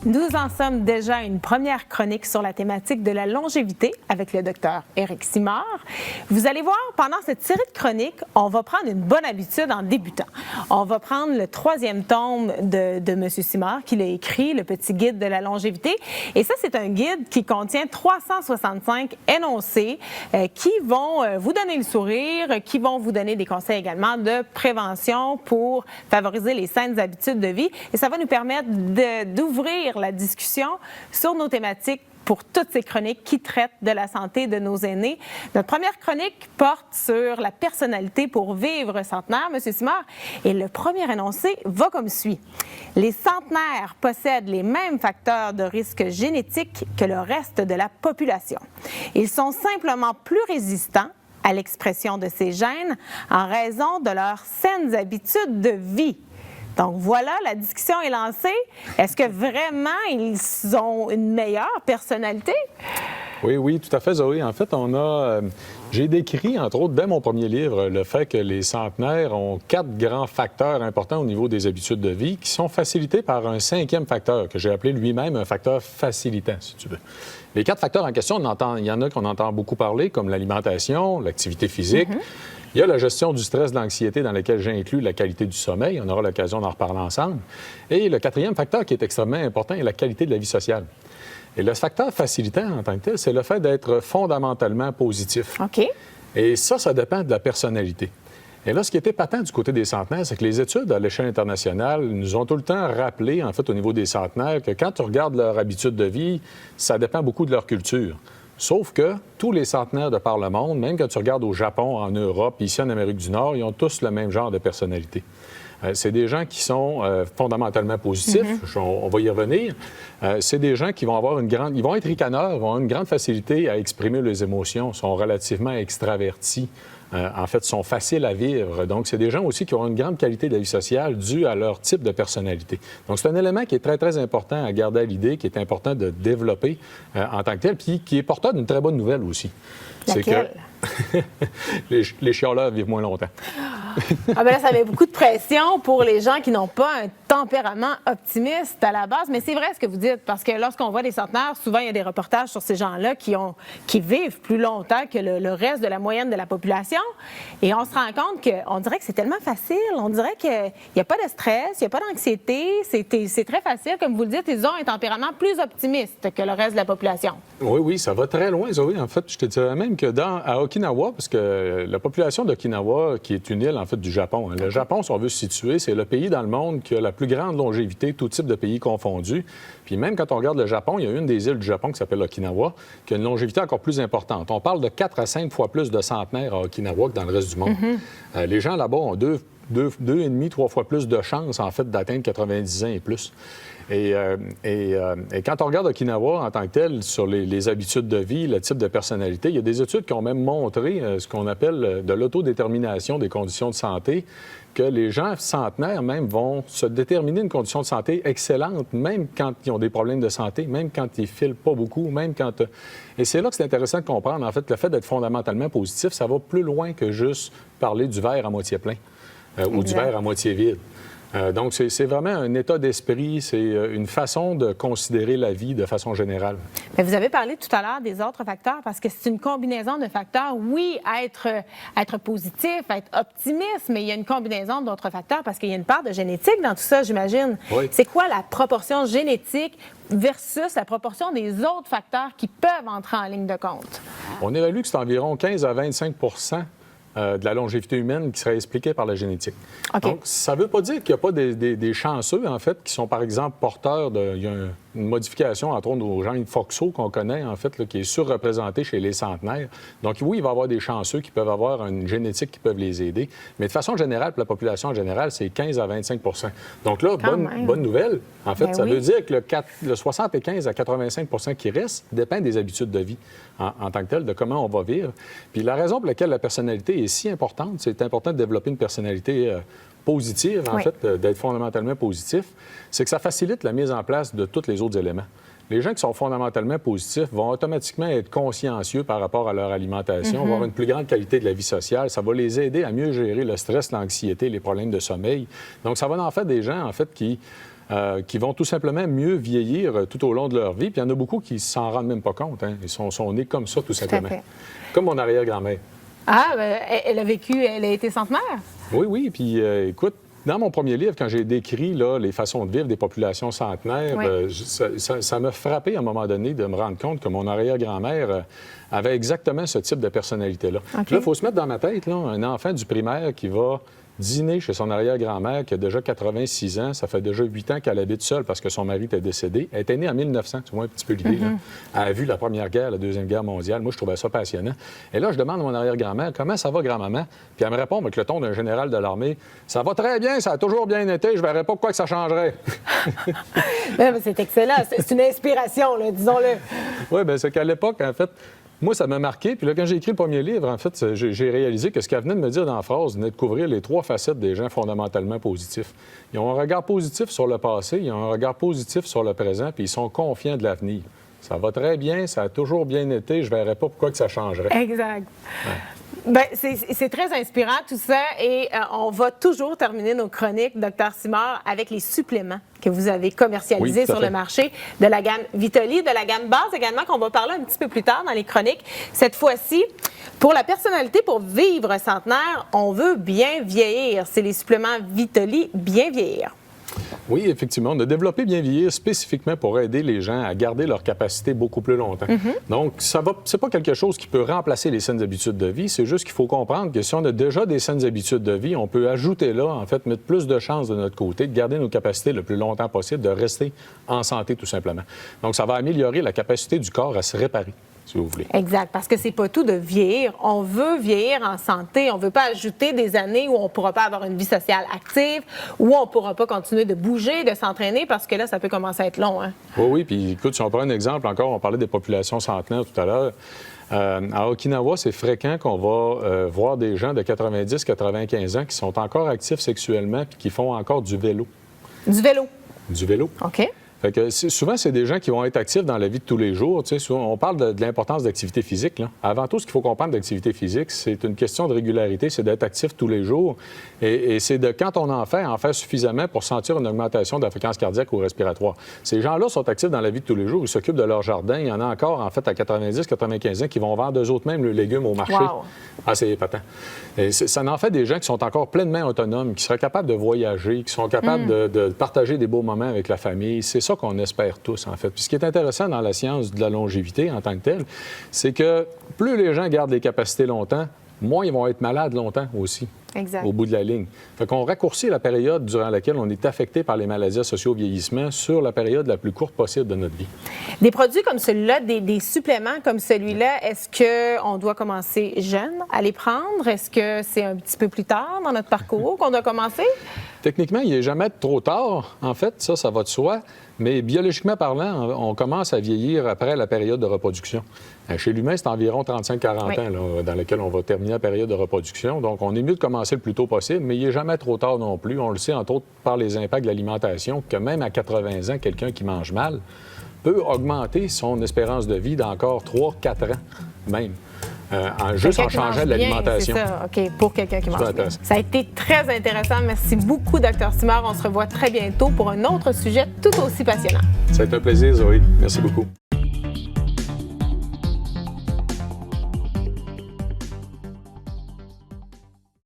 Nous en sommes déjà à une première chronique sur la thématique de la longévité avec le docteur Éric Simard. Vous allez voir, pendant cette série de chroniques, on va prendre une bonne habitude en débutant. On va prendre le 3e tome de M. Simard qu'il a écrit, le petit guide de la longévité. Et ça, c'est un guide qui contient 365 énoncés qui vont vous donner le sourire, qui vont vous donner des conseils également de prévention pour favoriser les saines habitudes de vie. Et ça va nous permettre d'ouvrir la discussion sur nos thématiques pour toutes ces chroniques qui traitent de la santé de nos aînés. Notre première chronique porte sur la personnalité pour vivre centenaire, M. Simard, et le premier énoncé va comme suit. Les centenaires possèdent les mêmes facteurs de risque génétique que le reste de la population. Ils sont simplement plus résistants à l'expression de ces gènes en raison de leurs saines habitudes de vie. Donc voilà, la discussion est lancée. Est-ce que vraiment ils ont une meilleure personnalité? Oui, tout à fait, Zoé. En fait, j'ai décrit, entre autres, dès mon premier livre, le fait que les centenaires ont 4 grands facteurs importants au niveau des habitudes de vie qui sont facilités par un 5e facteur, que j'ai appelé lui-même un facteur facilitant, si tu veux. Les 4 facteurs en question, il y en a qu'on entend beaucoup parler, comme l'alimentation, l'activité physique. Il y a la gestion du stress, de l'anxiété, dans laquelle j'inclus la qualité du sommeil. On aura l'occasion d'en reparler ensemble. Et le 4e facteur qui est extrêmement important est la qualité de la vie sociale. Et le facteur facilitant en tant que tel, c'est le fait d'être fondamentalement positif. OK. Et ça dépend de la personnalité. Et là, ce qui était patent du côté des centenaires, c'est que les études à l'échelle internationale nous ont tout le temps rappelé, en fait, au niveau des centenaires, que quand tu regardes leur habitude de vie, ça dépend beaucoup de leur culture. Sauf que tous les centenaires de par le monde, même quand tu regardes au Japon, en Europe, ici en Amérique du Nord, ils ont tous le même genre de personnalité. C'est des gens qui sont fondamentalement positifs, on va y revenir. C'est des gens qui vont avoir ils vont être ricaneurs, vont avoir une grande facilité à exprimer les émotions, sont relativement extravertis. En fait, sont faciles à vivre. Donc, c'est des gens aussi qui ont une grande qualité de la vie sociale due à leur type de personnalité. Donc, c'est un élément qui est très, très important à garder à l'idée, qui est important de développer en tant que tel, puis qui est porteur d'une très bonne nouvelle aussi. Laquelle? C'est que les chialeurs vivent moins longtemps. Ah ben là, ça met beaucoup de pression pour les gens qui n'ont pas un tempérament optimiste à la base. Mais c'est vrai ce que vous dites, parce que lorsqu'on voit des centenaires, souvent, il y a des reportages sur ces gens-là qui vivent plus longtemps que le reste de la moyenne de la population. Et on se rend compte qu'on dirait que c'est tellement facile. On dirait qu'il n'y a pas de stress, il n'y a pas d'anxiété. C'est très facile. Comme vous le dites, ils ont un tempérament plus optimiste que le reste de la population. Oui, ça va très loin, Zoé. En fait, je te dirais même que à Okinawa, parce que la population d'Okinawa, qui est une île, en fait, du Japon. Le Japon, si on veut se situer, c'est le pays dans le monde qui a la plus grande longévité, tout type de pays confondus. Puis même quand on regarde le Japon, il y a une des îles du Japon qui s'appelle Okinawa, qui a une longévité encore plus importante. On parle de 4 à 5 fois plus de centenaires à Okinawa que dans le reste du monde. Les gens là-bas ont 2,5, 3 fois plus de chances, en fait, d'atteindre 90 ans et plus. Et quand on regarde Okinawa en tant que tel, sur les habitudes de vie, le type de personnalité, il y a des études qui ont même montré ce qu'on appelle de l'autodétermination des conditions de santé, que les gens centenaires même vont se déterminer une condition de santé excellente, même quand ils ont des problèmes de santé, même quand ils filent pas beaucoup, même quand... Et c'est là que c'est intéressant de comprendre, en fait, le fait d'être fondamentalement positif, ça va plus loin que juste parler du verre à moitié plein ou du verre à moitié vide. Donc, c'est vraiment un état d'esprit, c'est une façon de considérer la vie de façon générale. Mais vous avez parlé tout à l'heure des autres facteurs parce que c'est une combinaison de facteurs. Oui, être positif, être optimiste, mais il y a une combinaison d'autres facteurs parce qu'il y a une part de génétique dans tout ça, j'imagine. Oui. C'est quoi la proportion génétique versus la proportion des autres facteurs qui peuvent entrer en ligne de compte? On évalue que c'est environ 15 à 25 de la longévité humaine qui serait expliquée par la génétique. Okay. Donc, ça ne veut pas dire qu'il n'y a pas des chanceux, en fait, qui sont, par exemple, porteurs de... Il y a une modification, entre autres, au gène FOXO qu'on connaît, en fait, là, qui est surreprésenté chez les centenaires. Donc, oui, il va y avoir des chanceux qui peuvent avoir une génétique qui peuvent les aider. Mais de façon générale, pour la population en général, c'est 15 à 25 Donc là, bonne nouvelle. En fait, ça veut dire que le 75 à 85 qui reste dépend des habitudes de vie en tant que tel, de comment on va vivre. Puis la raison pour laquelle la personnalité est si importante, c'est important de développer une personnalité positive, en fait, d'être fondamentalement positif, c'est que ça facilite la mise en place de tous les autres éléments. Les gens qui sont fondamentalement positifs vont automatiquement être consciencieux par rapport à leur alimentation, avoir une plus grande qualité de la vie sociale. Ça va les aider à mieux gérer le stress, l'anxiété, les problèmes de sommeil. Donc, ça va en faire des gens, en fait, qui qui vont tout simplement mieux vieillir tout au long de leur vie. Puis il y en a beaucoup qui s'en rendent même pas compte. Hein. Ils sont nés comme ça, tout simplement. Comme mon arrière-grand-mère. Ah, elle a vécu, elle a été centenaire? Oui, oui. Puis écoute, dans mon premier livre, quand j'ai décrit là, les façons de vivre des populations centenaires, ça m'a frappé à un moment donné de me rendre compte que mon arrière-grand-mère avait exactement ce type de personnalité-là. Là, il faut se mettre dans ma tête, là, un enfant du primaire qui va dîner chez son arrière-grand-mère qui a déjà 86 ans. Ça fait déjà 8 ans qu'elle habite seule parce que son mari était décédé. Elle était née en 1900, tu vois un petit peu l'idée. Elle a vu la Première Guerre, la Deuxième Guerre mondiale. Moi, je trouvais ça passionnant. Et là, je demande à mon arrière-grand-mère, comment ça va, grand-maman? Puis elle me répond avec le ton d'un général de l'armée, ça va très bien, ça a toujours bien été, je ne verrais pas pourquoi que ça changerait. C'est excellent. C'est une inspiration, là, disons-le. Oui, bien, c'est qu'à l'époque, en fait, moi, ça m'a marqué. Puis là, quand j'ai écrit le premier livre, en fait, j'ai réalisé que ce qu'elle venait de me dire dans la phrase venait de couvrir les 3 facettes des gens fondamentalement positifs. Ils ont un regard positif sur le passé, ils ont un regard positif sur le présent, puis ils sont confiants de l'avenir. Ça va très bien, ça a toujours bien été, je ne verrais pas pourquoi que ça changerait. Exact. Ouais. Bien, c'est très inspirant tout ça et on va toujours terminer nos chroniques, Dr Simard, avec les suppléments que vous avez commercialisés sur le marché de la gamme Vitoli, de la gamme base également qu'on va parler un petit peu plus tard dans les chroniques. Cette fois-ci, pour la personnalité, pour vivre centenaire, on veut bien vieillir. C'est les suppléments Vitoli bien vieillir. Oui, effectivement. On a développé Bien vieillir spécifiquement pour aider les gens à garder leur capacité beaucoup plus longtemps. Donc, c'est pas quelque chose qui peut remplacer les saines habitudes de vie. C'est juste qu'il faut comprendre que si on a déjà des saines habitudes de vie, on peut ajouter là, en fait, mettre plus de chances de notre côté de garder nos capacités le plus longtemps possible, de rester en santé tout simplement. Donc, ça va améliorer la capacité du corps à se réparer, si vous voulez. Exact, parce que c'est pas tout de vieillir. On veut vieillir en santé. On veut pas ajouter des années où on pourra pas avoir une vie sociale active, où on pourra pas continuer de bouger, de s'entraîner, parce que là, ça peut commencer à être long. Hein? Oui, oui. Puis écoute, si on prend un exemple encore, on parlait des populations centenaires tout à l'heure. À Okinawa, c'est fréquent qu'on va voir des gens de 90-95 ans qui sont encore actifs sexuellement puis qui font encore du vélo. Du vélo? Du vélo. OK. Fait que souvent, c'est des gens qui vont être actifs dans la vie de tous les jours. Tu sais, souvent, on parle de l'importance d'activité physique. Là. Avant tout, ce qu'il faut comprendre d'activité physique, c'est une question de régularité, c'est d'être actif tous les jours. Et c'est de quand on en fait suffisamment pour sentir une augmentation de la fréquence cardiaque ou respiratoire. Ces gens-là sont actifs dans la vie de tous les jours. Ils s'occupent de leur jardin. Il y en a encore, en fait, à 90-95 ans qui vont vendre eux autres même le légume au marché. Wow. Ah, c'est épatant. Et ça en fait des gens qui sont encore pleinement autonomes, qui seraient capables de voyager, qui sont capables de partager des beaux moments avec la famille. C'est ça qu'on espère tous, en fait. Puis ce qui est intéressant dans la science de la longévité en tant que telle, c'est que plus les gens gardent les capacités longtemps, moins ils vont être malades longtemps aussi. Exact. Au bout de la ligne. Fait qu'on raccourcit la période durant laquelle on est affecté par les maladies associées au vieillissement sur la période la plus courte possible de notre vie. Des produits comme celui-là, des suppléments comme celui-là, est-ce qu'on doit commencer jeune à les prendre? Est-ce que c'est un petit peu plus tard dans notre parcours qu'on doit commencer? Techniquement, il n'est jamais trop tard. En fait, ça va de soi. Mais biologiquement parlant, on commence à vieillir après la période de reproduction. Chez l'humain, c'est environ 35-40 ans là, dans lequel on va terminer la période de reproduction. Donc, on est mieux de commencer le plus tôt possible, mais il n'est jamais trop tard non plus. On le sait, entre autres, par les impacts de l'alimentation, que même à 80 ans, quelqu'un qui mange mal peut augmenter son espérance de vie d'encore 3-4 ans même. Juste en changeant de l'alimentation. C'est ça, OK, pour quelqu'un qui mange bien. Ça a été très intéressant. Merci beaucoup, Dr Simard. On se revoit très bientôt pour un autre sujet tout aussi passionnant. Ça a été un plaisir, Zoé. Merci beaucoup.